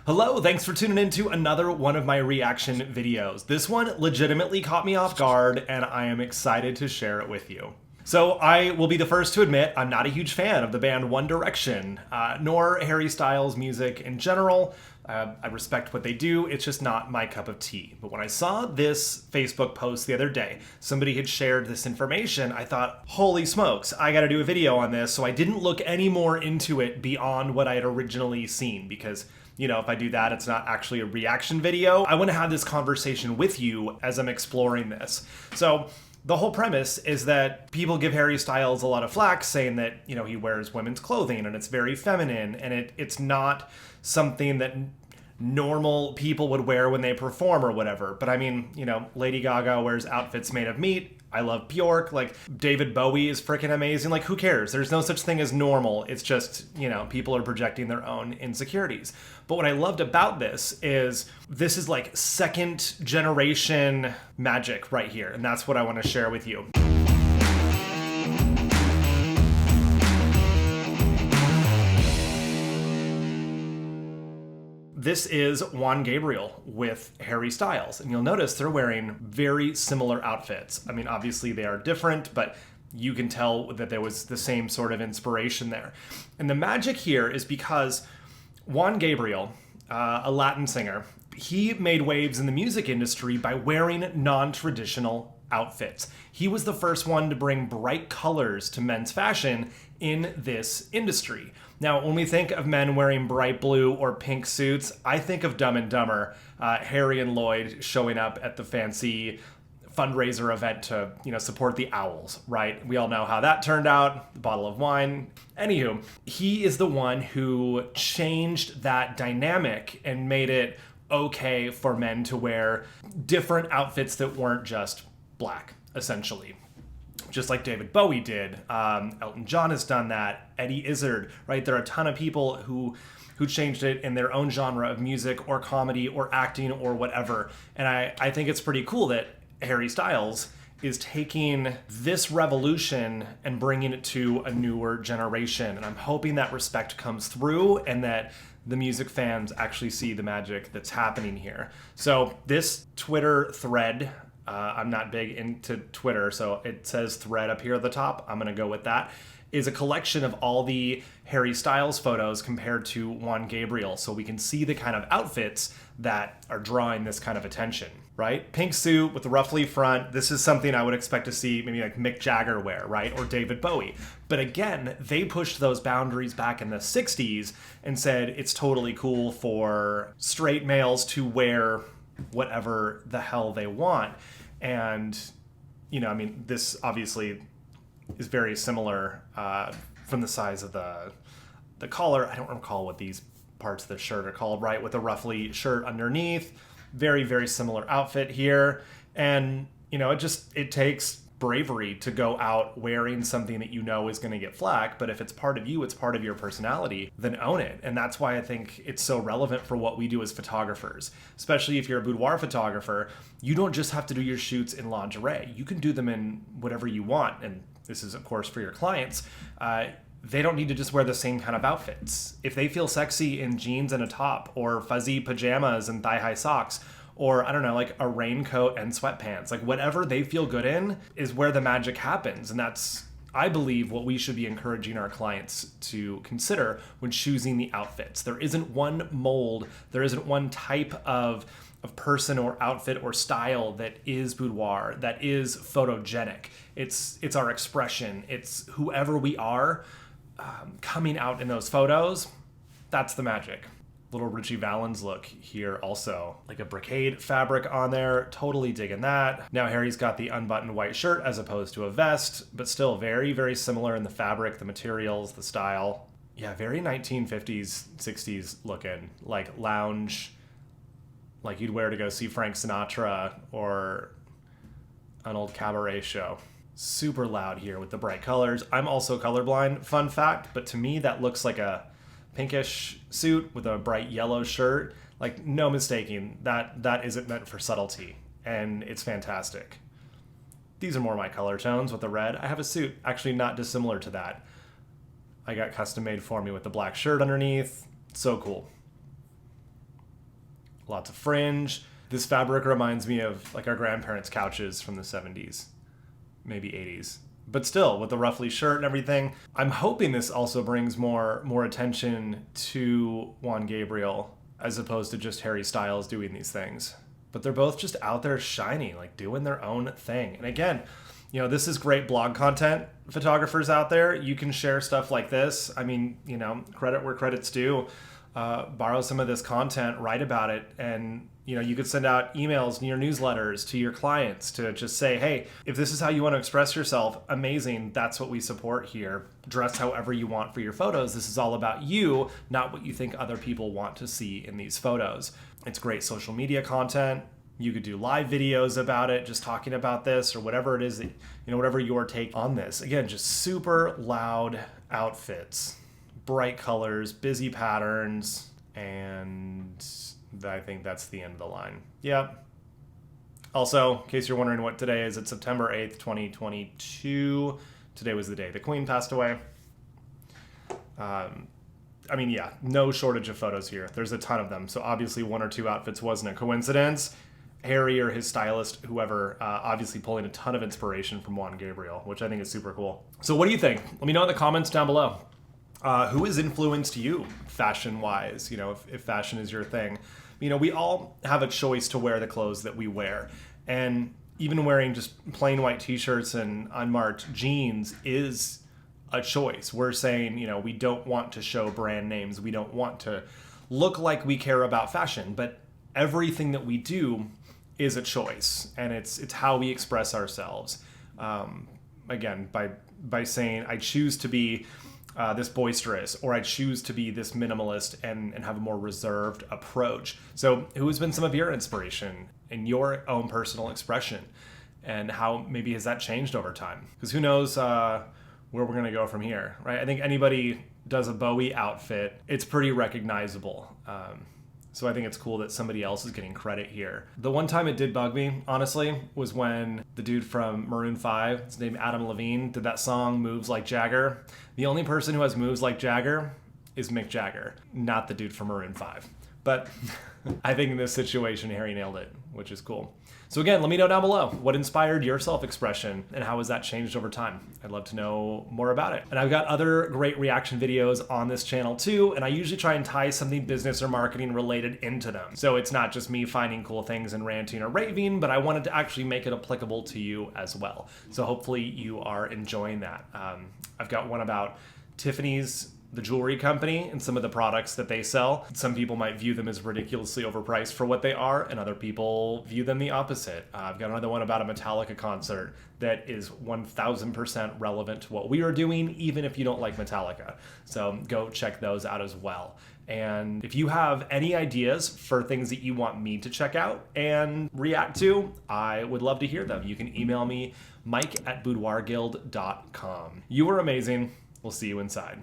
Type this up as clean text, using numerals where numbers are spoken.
Hello, thanks for tuning in to another one of my reaction videos. This one legitimately caught me off guard and I am excited to share it with you. So I will be the first to admit I'm not a huge fan of the band One Direction, nor Harry Styles' music in general. I respect what they do, it's just not my cup of tea. But when I saw this Facebook post the other day, somebody had shared this information, I thought, holy smokes, I gotta do a video on this. So I didn't look any more into it beyond what I had originally seen because, you know, if I do that, it's not actually a reaction video. I want to have this conversation with you as I'm exploring this. So the whole premise is that people give Harry Styles a lot of flack saying that, you know, he wears women's clothing and it's very feminine and it's not something that normal people would wear when they perform or whatever. But I mean, you know, Lady Gaga wears outfits made of meat. I love Bjork. Like, David Bowie is freaking amazing. Like, who cares? There's no such thing as normal. It's just, you know, people are projecting their own insecurities. But what I loved about this is like second generation magic right here. And that's what I want to share with you. This is Juan Gabriel with Harry Styles, and you'll notice they're wearing very similar outfits. I mean, obviously they are different, but you can tell that there was the same sort of inspiration there. And the magic here is because Juan Gabriel, a Latin singer, he made waves in the music industry by wearing non-traditional outfits. He was the first one to bring bright colors to men's fashion in this industry. Now, when we think of men wearing bright blue or pink suits, I think of Dumb and Dumber, Harry and Lloyd showing up at the fancy fundraiser event to, you know, support the Owls, right? We all know how that turned out, the bottle of wine. Anywho, he is the one who changed that dynamic and made it okay for men to wear different outfits that weren't just black, essentially. Just like David Bowie did. Elton John has done that. Eddie Izzard, right? There are a ton of people who changed it in their own genre of music or comedy or acting or whatever. And I think it's pretty cool that Harry Styles is taking this revolution and bringing it to a newer generation. And I'm hoping that respect comes through and that the music fans actually see the magic that's happening here. So this Twitter thread, I'm not big into Twitter, so it says thread up here at the top. I'm going to go with that. Is a collection of all the Harry Styles photos compared to Juan Gabriel, so we can see the kind of outfits that are drawing this kind of attention, right? Pink suit with the ruffly front. This is something I would expect to see maybe like Mick Jagger wear, right? Or David Bowie. But again, they pushed those boundaries back in the 60s and said it's totally cool for straight males to wear whatever the hell they want. And, you know, I mean, this obviously is very similar from the size of the collar. I don't recall what these parts of the shirt are called, right? With a ruffly shirt underneath. Very, very similar outfit here. And, you know, it takes bravery to go out wearing something that you know is going to get flack, but if it's part of you, it's part of your personality, then own it. And that's why I think it's so relevant for what we do as photographers, especially if you're a boudoir photographer. You don't just have to do your shoots in lingerie. You can do them in whatever you want. And this is, of course, for your clients. They don't need to just wear the same kind of outfits. If they feel sexy in jeans and a top, or fuzzy pajamas and thigh-high socks, or I don't know, like a raincoat and sweatpants, like whatever they feel good in is where the magic happens. And that's, I believe, what we should be encouraging our clients to consider when choosing the outfits. There isn't one mold, there isn't one type of person or outfit or style that is boudoir, that is photogenic. It's our expression. It's whoever we are coming out in those photos. That's the magic. Little Richie Valens look here also. Like a brocade fabric on there. Totally digging that. Now Harry's got the unbuttoned white shirt as opposed to a vest, but still very, very similar in the fabric, the materials, the style. Yeah, very 1950s, 60s looking. Like lounge, like you'd wear to go see Frank Sinatra or an old cabaret show. Super loud here with the bright colors. I'm also colorblind, fun fact, but to me that looks like a pinkish suit with a bright yellow shirt. Like, no mistaking, that isn't meant for subtlety, and it's fantastic. These are more my color tones with the red. I have a suit actually not dissimilar to that. I got custom made for me with the black shirt underneath. So cool. lots of fringe. This fabric reminds me of like our grandparents' couches from the 70s, maybe 80s. But still, with the ruffly shirt and everything, I'm hoping this also brings more attention to Juan Gabriel as opposed to just Harry Styles doing these things. But they're both just out there shining, like doing their own thing. And again, you know, this is great blog content. Photographers out there, you can share stuff like this. I mean, you know, credit where credit's due. Borrow some of this content, write about it, and you know, you could send out emails in your newsletters to your clients to just say, hey, if this is how you want to express yourself, amazing, that's what we support here. Dress however you want for your photos. This is all about you, not what you think other people want to see in these photos. It's great social media content. You could do live videos about it, just talking about this or whatever it is, that, you know, whatever your take on this. Again, just super loud outfits, bright colors, busy patterns, and I think that's the end of the line. Yep. Also, in case you're wondering what today is, it's September 8th, 2022. Today was the day the Queen passed away. I mean, yeah, no shortage of photos here. There's a ton of them. So obviously one or two outfits wasn't a coincidence. Harry or his stylist, whoever, obviously pulling a ton of inspiration from Juan Gabriel, which I think is super cool. So what do you think? Let me know in the comments down below. Who has influenced you fashion-wise? You know, if fashion is your thing. You know, we all have a choice to wear the clothes that we wear. And even wearing just plain white t-shirts and unmarked jeans is a choice. We're saying, you know, we don't want to show brand names. We don't want to look like we care about fashion. But everything that we do is a choice. And it's how we express ourselves. Again, by saying, I choose to be this boisterous, or I choose to be this minimalist and have a more reserved approach. So who has been some of your inspiration in your own personal expression, and how maybe has that changed over time? Because who knows where we're going to go from here, right? I think anybody does a Bowie outfit, it's pretty recognizable. So I think it's cool that somebody else is getting credit here. The one time it did bug me, honestly, was when the dude from Maroon 5, his name Adam Levine, did that song Moves Like Jagger. The only person who has moves like Jagger is Mick Jagger, not the dude from Maroon 5. But I think in this situation, Harry nailed it, which is cool. So again, let me know down below what inspired your self-expression and how has that changed over time. I'd love to know more about it. And I've got other great reaction videos on this channel too, and I usually try and tie something business or marketing related into them. So it's not just me finding cool things and ranting or raving, but I wanted to actually make it applicable to you as well. So hopefully you are enjoying that. I've got one about Tiffany's, the jewelry company, and some of the products that they sell. Some people might view them as ridiculously overpriced for what they are, and other people view them the opposite. I've got another one about a Metallica concert that is 1000% relevant to what we are doing, even if you don't like Metallica. So go check those out as well. And if you have any ideas for things that you want me to check out and react to, I would love to hear them. You can email me, mike@boudoirguild.com. You are amazing. We'll see you inside.